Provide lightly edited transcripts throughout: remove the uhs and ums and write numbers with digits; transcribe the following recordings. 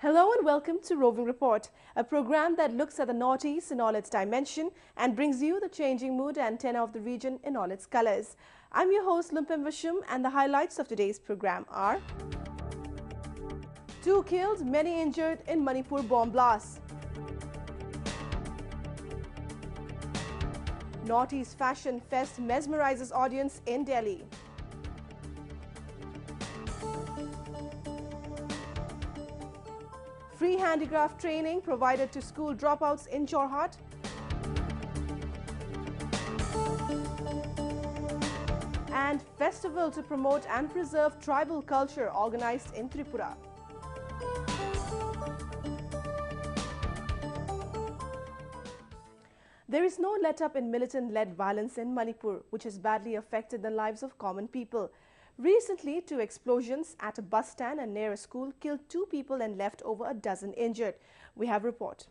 Hello and welcome to Roving Report, a program that looks at the Northeast in all its dimension and brings you the changing mood and tenor of the region in all its colors. I'm your host Lumpim Vishum, and the highlights of today's program are: 2 killed, many injured in Manipur bomb blast. Northeast Fashion Fest mesmerizes audience in Delhi. Free handicraft training provided to school dropouts in Jorhat. And festival to promote and preserve tribal culture organized in Tripura. There is no let-up in militant-led violence in Manipur, which has badly affected the lives of common people. Recently, 2 explosions at a bus stand and near a school killed 2 people and left over a dozen injured. We have a report.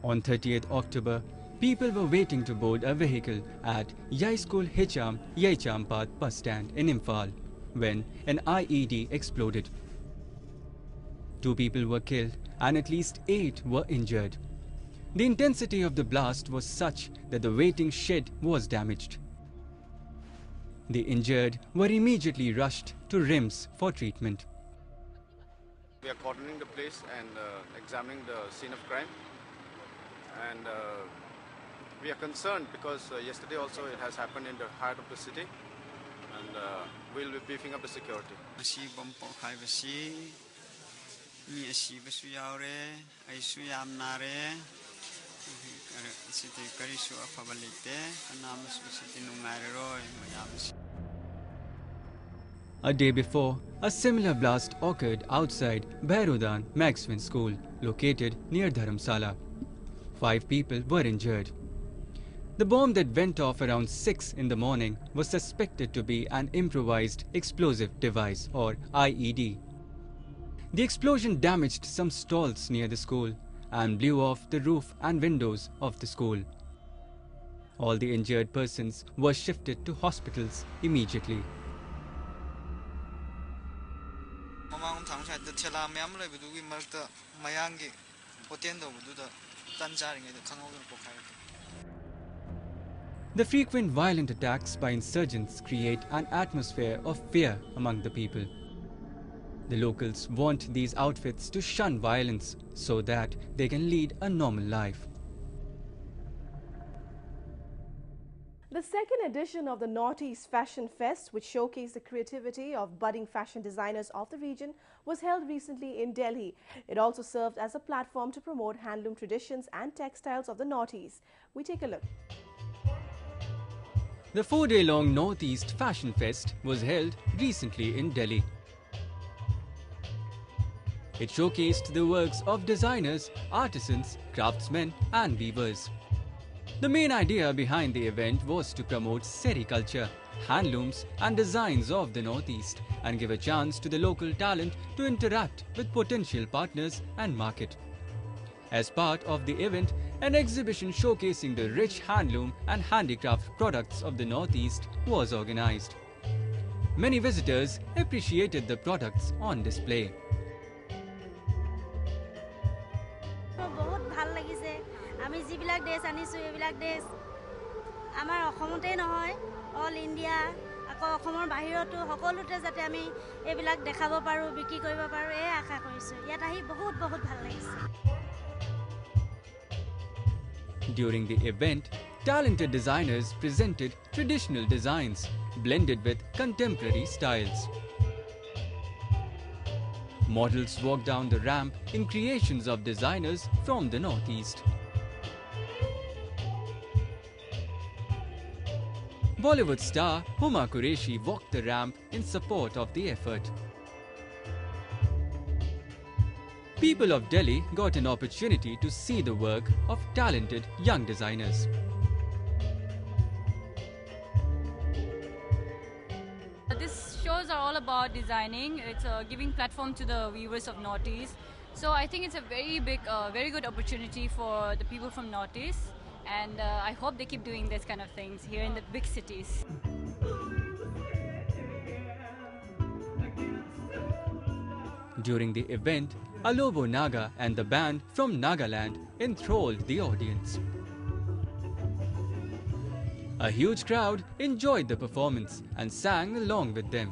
On 30th October, people were waiting to board a vehicle at Yai School Hicham Yaichampad bus stand in Imphal when an IED exploded. 2 people were killed and at least 8 were injured. The intensity of the blast was such that the waiting shed was damaged. The injured were immediately rushed to RIMS for treatment. We are cordoning the place and examining the scene of crime, and we are concerned because yesterday also it has happened in the heart of the city, and we'll be beefing up the security. A day before, a similar blast occurred outside Bhairodan Maxwin School, located near Dharamsala. 5 people were injured. The bomb that went off around 6 in the morning was suspected to be an improvised explosive device, or IED. The explosion damaged some stalls near the school and blew off the roof and windows of the school. All the injured persons were shifted to hospitals immediately. The frequent violent attacks by insurgents create an atmosphere of fear among the people. The locals want these outfits to shun violence so that they can lead a normal life. The second edition of the Northeast Fashion Fest, which showcased the creativity of budding fashion designers of the region, was held recently in Delhi. It also served as a platform to promote handloom traditions and textiles of the Northeast. We take a look. The 4-day-long Northeast Fashion Fest was held recently in Delhi. It showcased the works of designers, artisans, craftsmen and weavers. The main idea behind the event was to promote sericulture, handlooms and designs of the Northeast and give a chance to the local talent to interact with potential partners and market. As part of the event, an exhibition showcasing the rich handloom and handicraft products of the Northeast was organized. Many visitors appreciated the products on display. আমি যিবিলাক dress আনিছোঁ এইবিলাক dress আমাৰ অসমতেই নহয় all India আকৌ অসমৰ বাহিৰতো সকলোতে যাতে আমি এইবিলাক দেখাব পাৰোঁ বিক্ৰী কৰিব পাৰোঁ এই আশা কৰিছোঁ ইয়াত আহি বহুত ভাল লাগিছে During the event, talented designers presented traditional designs blended with contemporary styles. Models walked down the ramp in creations of designers from the Northeast. Bollywood star Huma Qureshi walked the ramp in support of the effort. People of Delhi got an opportunity to see the work of talented young designers. This shows are all about designing. It's giving platform to the viewers of Northeast. So I think it's a very good opportunity for the people from Northeast. And I hope they keep doing this kind of things here in the big cities. During the event, a Lobo Naga and the band from Nagaland enthralled the audience. A huge crowd enjoyed the performance and sang along with them.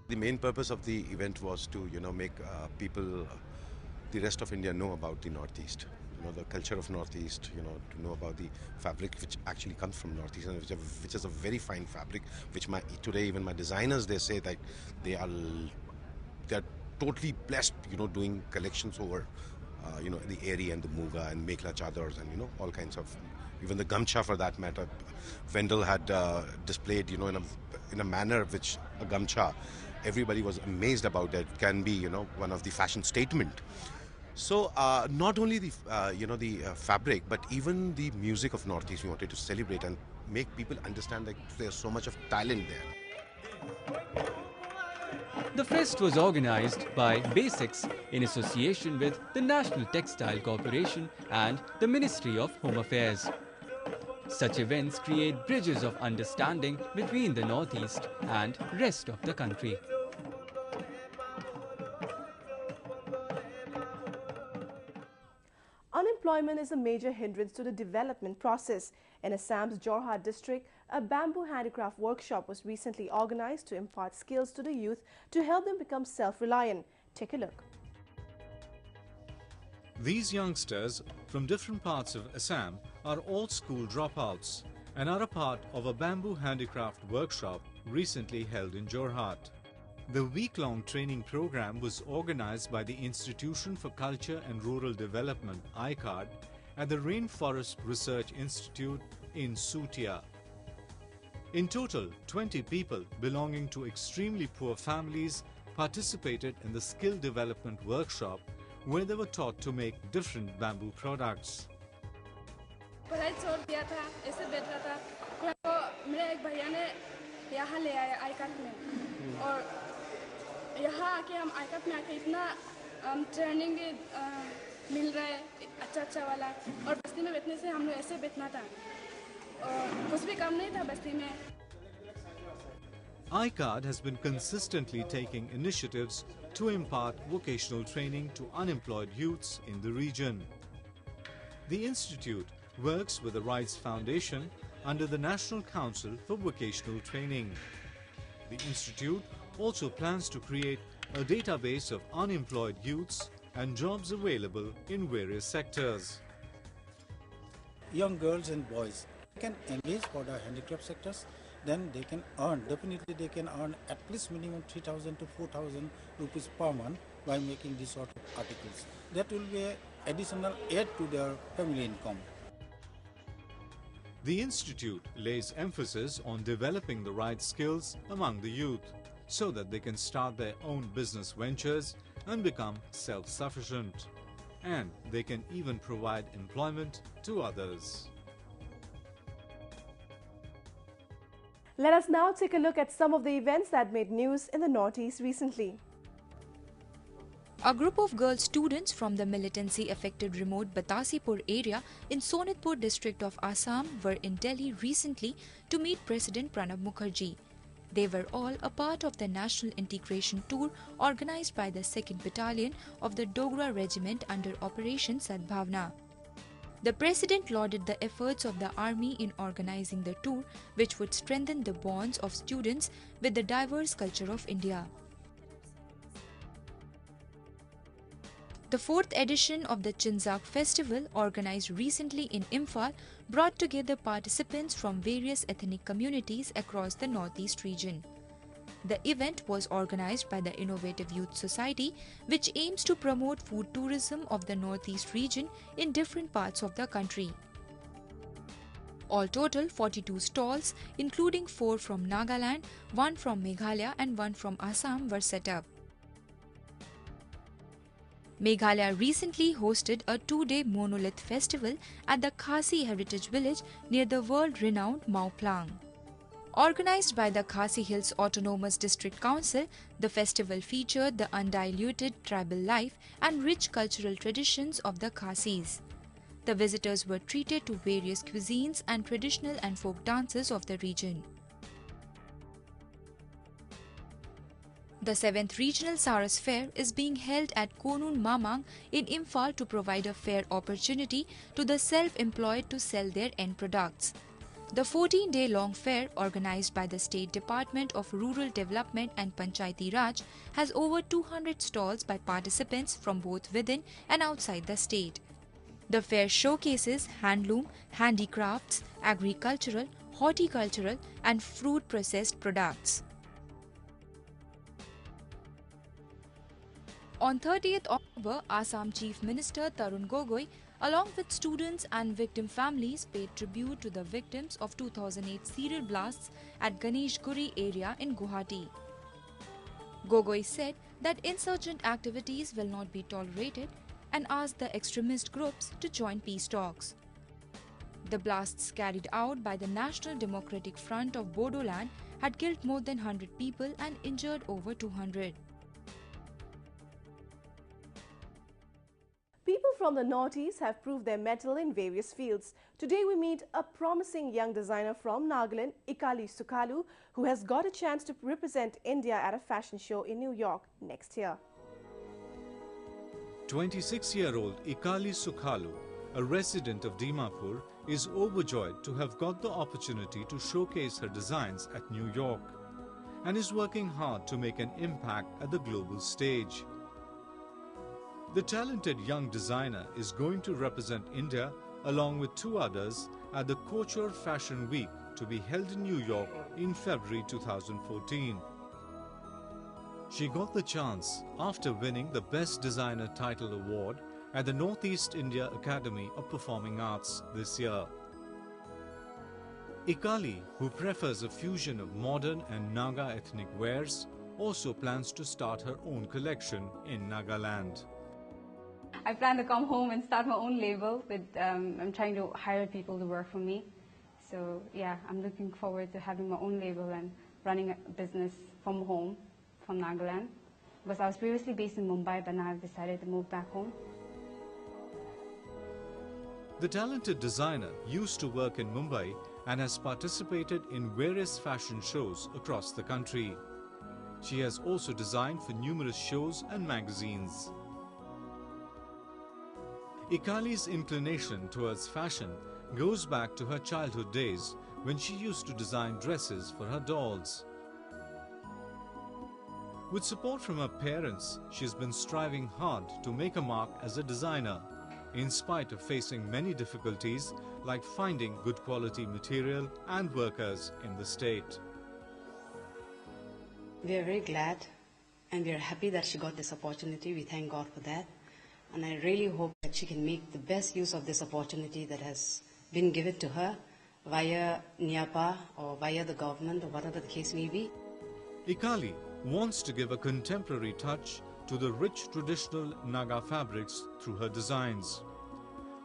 The main purpose of the event was to, make people, the rest of India know about the Northeast. The culture of Northeast, to know about the fabric which actually comes from Northeast, and which is a very fine fabric, which today even my designers, they say that they're totally blessed, doing collections over, the Eri and the Muga and Mekhla Chadars and, all kinds of, even the Gamcha for that matter. Wendell had displayed, in a manner which a Gamcha, everybody was amazed about that. It can be, one of the fashion statement. So not only the fabric, but even the music of Northeast we wanted to celebrate and make people understand that there's so much of talent there. The fest was organized by Basics in association with the National Textile Corporation and the Ministry of Home Affairs. Such events create bridges of understanding between the Northeast and rest of the country. Unemployment is a major hindrance to the development process. In Assam's Jorhat district, a bamboo handicraft workshop was recently organized to impart skills to the youth to help them become self-reliant. Take a look. These youngsters from different parts of Assam are all school dropouts and are a part of a bamboo handicraft workshop recently held in Jorhat. The week-long training program was organized by the Institution for Culture and Rural Development (ICARD) at the Rainforest Research Institute in Sutia. In total, 20 people belonging to extremely poor families participated in the skill development workshop, where they were taught to make different bamboo products. पढ़ाई छोड़ दिया था, ऐसे बैठ रहा था, तो मेरे एक भैया ने यहाँ ले आया आईकाट में, और यहाँ आके हम आईकाट में आके इतना ट्रेनिंग भी मिल रहा है अच्छा वाला, और बस्ती में बैठने से हम लोग ऐसे बैठना था, और कुछ भी काम नहीं था बस्ती में. ICARD has been consistently taking initiatives to impart vocational training to unemployed youths in the region. The institute works with the Rights Foundation under the National Council for Vocational Training. The institute also plans to create a database of unemployed youths and jobs available in various sectors. Young girls and boys can engage for the handicraft sectors, then they can earn, definitely they can earn at least minimum 3,000 to 4,000 rupees per month by making this sort of articles. That will be an additional aid to their family income. The institute lays emphasis on developing the right skills among the youth so that they can start their own business ventures and become self-sufficient. And they can even provide employment to others. Let us now take a look at some of the events that made news in the Northeast recently. A group of girl students from the militancy-affected remote Batasipur area in Sonitpur district of Assam were in Delhi recently to meet President Pranab Mukherjee. They were all a part of the National Integration Tour organized by the 2nd Battalion of the Dogra Regiment under Operation Sadbhavna. The President lauded the efforts of the Army in organizing the tour, which would strengthen the bonds of students with the diverse culture of India. The 4th edition of the Chinzak Festival, organized recently in Imphal, brought together participants from various ethnic communities across the Northeast region. The event was organized by the Innovative Youth Society, which aims to promote food tourism of the Northeast region in different parts of the country. All total, 42 stalls, including 4 from Nagaland, 1 from Meghalaya and 1 from Assam were set up. Meghalaya recently hosted a 2-day monolith festival at the Khasi Heritage Village near the world-renowned Mao Plang. Organized by the Khasi Hills Autonomous District Council, the festival featured the undiluted tribal life and rich cultural traditions of the Khasis. The visitors were treated to various cuisines and traditional and folk dances of the region. The 7th Regional Saras Fair is being held at Konun Mamang in Imphal to provide a fair opportunity to the self-employed to sell their end products. The 14-day-long fair, organized by the State Department of Rural Development and Panchayati Raj, has over 200 stalls by participants from both within and outside the state. The fair showcases handloom, handicrafts, agricultural, horticultural and fruit-processed products. On 30th October, Assam Chief Minister Tarun Gogoi, along with students and victim families, paid tribute to the victims of 2008 serial blasts at Ganesh Guri area in Guwahati. Gogoi said that insurgent activities will not be tolerated and asked the extremist groups to join peace talks. The blasts carried out by the National Democratic Front of Bodoland had killed more than 100 people and injured over 200. People from the Northeast have proved their mettle in various fields. Today we meet a promising young designer from Nagaland, Ikali Sukalu, who has got a chance to represent India at a fashion show in New York next year. 26-year-old Ikali Sukalu, a resident of Dimapur, is overjoyed to have got the opportunity to showcase her designs at New York and is working hard to make an impact at the global stage. The talented young designer is going to represent India along with two others at the Couture Fashion Week to be held in New York in February 2014. She got the chance after winning the Best Designer Title Award at the Northeast India Academy of Performing Arts this year. Ikali, who prefers a fusion of modern and Naga ethnic wares, also plans to start her own collection in Nagaland. I plan to come home and start my own label. I'm trying to hire people to work for me. So yeah, I'm looking forward to having my own label and running a business from home, from Nagaland. Because I was previously based in Mumbai, but now I've decided to move back home. The talented designer used to work in Mumbai and has participated in various fashion shows across the country. She has also designed for numerous shows and magazines. Ikali's inclination towards fashion goes back to her childhood days when she used to design dresses for her dolls. With support from her parents, she has been striving hard to make a mark as a designer, in spite of facing many difficulties like finding good quality material and workers in the state. We are very glad and we are happy that she got this opportunity. We thank God for that. And I really hope that she can make the best use of this opportunity that has been given to her via NIAPA or via the government or whatever the case may be. Ikali wants to give a contemporary touch to the rich traditional Naga fabrics through her designs.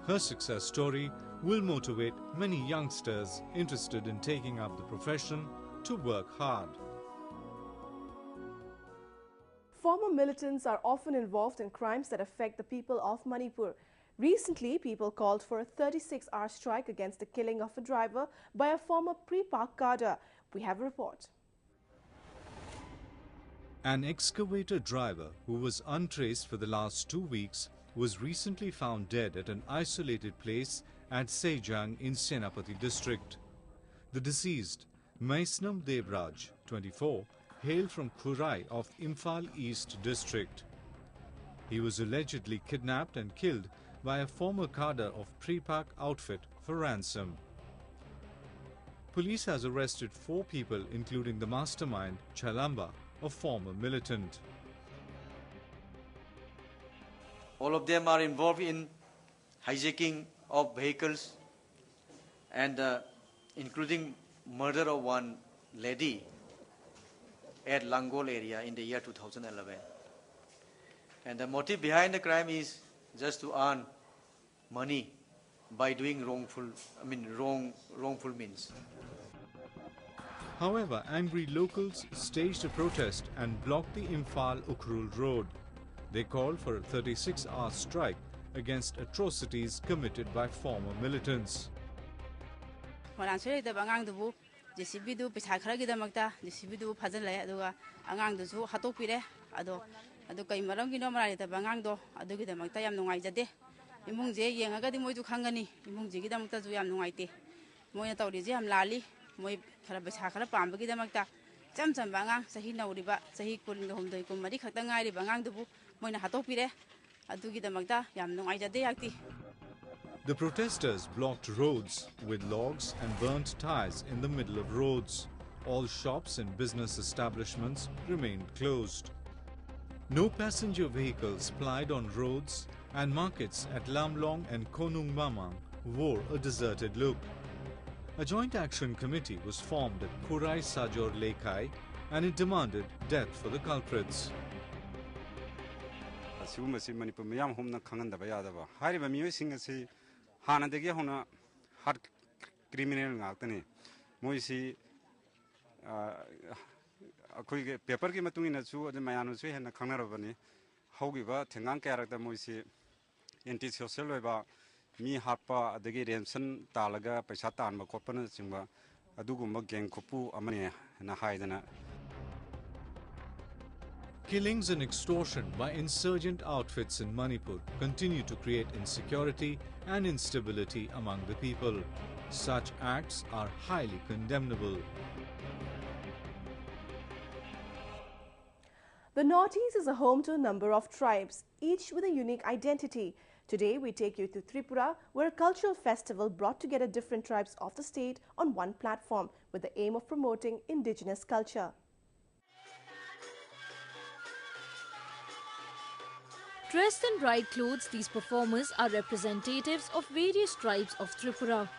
Her success story will motivate many youngsters interested in taking up the profession to work hard. Former militants are often involved in crimes that affect the people of Manipur. Recently, people called for a 36-hour strike against the killing of a driver by a former pre-park cadre. We have a report. An excavator driver who was untraced for the last 2 weeks was recently found dead at an isolated place at Sejang in Senapati district. The deceased, Maisnam Devraj, 24, hailed from Khurai of Imphal East district. He was allegedly kidnapped and killed by a former cadre of Prepak outfit for ransom. Police has arrested 4 people, including the mastermind, Chalamba, a former militant. All of them are involved in hijacking of vehicles and including murder of one lady at Langol area in the year 2011. And the motive behind the crime is just to earn money by doing wrongful means. However, angry locals staged a protest and blocked the Imphal-Ukhrul road. They called for a 36-hour strike against atrocities committed by former militants. JCB do pesa khara gi damakta JCB do phajal lai aduga angang du su hatok pire ado kai maram gi no mari ta bangang do adu gi damakta yam nungai jade imung je yenga di moi du khangani imung je gi damakta ju yam nungai te moi na tawri je am lali moi khara pesa khara pam gi damakta cham cham bangang sahi nauri ba sahi kun ga homdoi kum mari khakta ngai ri bangang du bu moi na hatok pire adu gi damakta yam nungai jade yakti. The protesters blocked roads with logs and burnt tires in the middle of roads. All shops and business establishments remained closed. No passenger vehicles plied on roads, and markets at Lamlong and Konung Mamang wore a deserted look. A joint action committee was formed at Kurai Sajor Lekai, and it demanded death for the culprits. हानादगी होना hard criminal ngaktani moisi akoi paper ki matung ina chu ade mayanu chu hena khangnarabani hogiba thengang karakta moisi anti social weba mi hapa adagi remsan talaga paisa tanba kopana chingba adugumba geng khopu amane na haidana. Killings and extortion by insurgent outfits in Manipur continue to create insecurity and instability among the people. Such acts are highly condemnable. The Northeast is a home to a number of tribes, each with a unique identity. Today, we take you to Tripura, where a cultural festival brought together different tribes of the state on one platform with the aim of promoting indigenous culture. Dressed in bright clothes, these performers are representatives of various tribes of Tripura.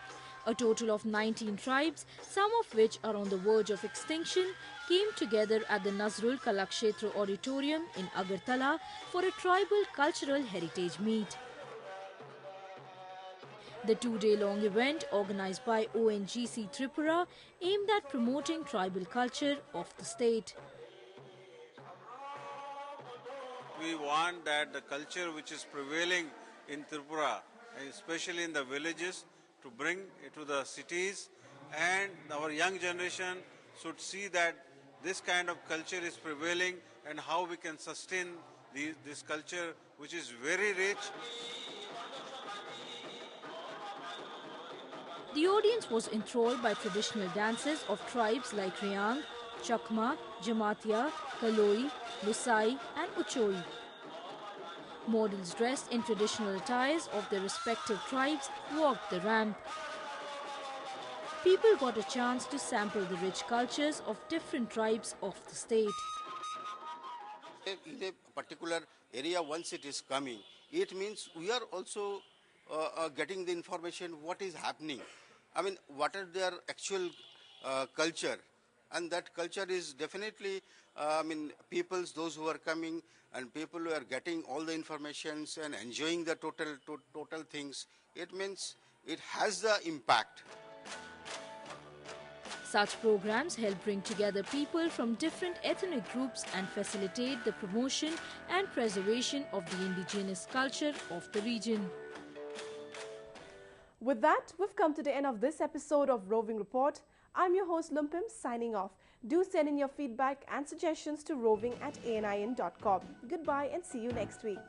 A total of 19 tribes, some of which are on the verge of extinction, came together at the Nazrul Kalakshetra Auditorium in Agartala for a tribal cultural heritage meet. The two-day-long event, organized by ONGC Tripura, aimed at promoting tribal culture of the state. We want that the culture which is prevailing in Tripura, especially in the villages, to bring it to the cities, and our young generation should see that this kind of culture is prevailing and how we can sustain this culture, which is very rich. The audience was enthralled by traditional dances of tribes like Riang, Chakma, Jamatia, Kaloi, Lusai and Uchoi. Models dressed in traditional attires of their respective tribes walked the ramp. People got a chance to sample the rich cultures of different tribes of the state. In a particular area, once it is coming, it means we are also getting the information what is happening. I mean, what are their actual culture, and that culture is definitely, peoples, those who are coming, and people who are getting all the informations and enjoying the total things. It means it has the impact. Such programs help bring together people from different ethnic groups and facilitate the promotion and preservation of the indigenous culture of the region. With that, we've come to the end of this episode of Roving Report. I'm your host Lumpim, signing off. Do send in your feedback and suggestions to roving@anin.com. Goodbye and see you next week.